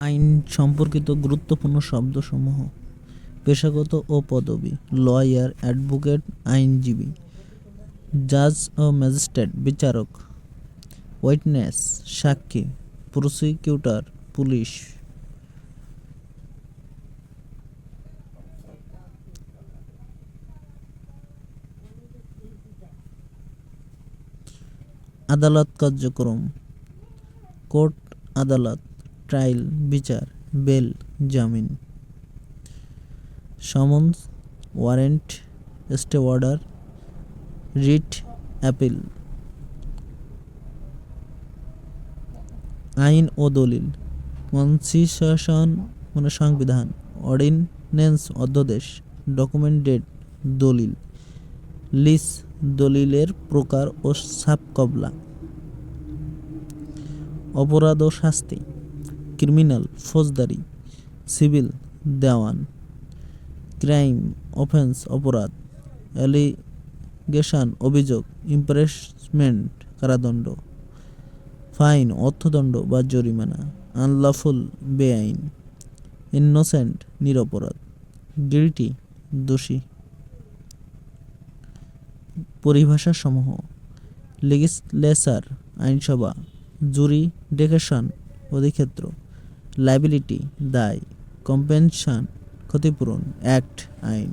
আইন সম্পর্কিত গুরুত্বপূর্ণ শব্দসমূহ: পেশাগত ও পদবি: লয়ার, অ্যাডভোকেট, আইনজীবী; জাজ ও ম্যাজিস্ট্রেট, বিচারক; উইটনেস, সাক্ষী; প্রসিকিউটর, পুলিশ; আদালত কার্যক্রম: কোর্ট, আদালত; ট্রায়াল, বিচার; বেল, জামিন; summons, warrant; stay order; writ, appeal; আইন ও দলিল: কনস্টিটিউশন মানে সংবিধান; অর্ডিন্যান্স অধ্যাদেশ; ডকুমেন্টেড দলিল; লিজ দলিলের প্রকার ও সাবকবলা; অপরাধ ও শাস্তি: ক্রিমিনাল, ফৌজদারি; সিভিল, দেওয়ান; ক্রাইম, অফেন্স, অপরাধ; অ্যালিগেশন, অভিযোগ; ইমপ্রিজনমেন্ট, কারাদণ্ড; ফাইন, অর্থদণ্ড বা জরিমানা; আনলফুল, বেআইন; ইনোসেন্ট, নিরপরাধ; গিল্টি, দোষী। পরিভাষাসমূহ: লেজিসলেচার, আইনসভা; জুরিডিকশন, অধিক্ষেত্র; লায়াবিলিটি, দায়; কম্পেনসেশন, ক্ষতিপূরণ; অ্যাক্ট, আইন।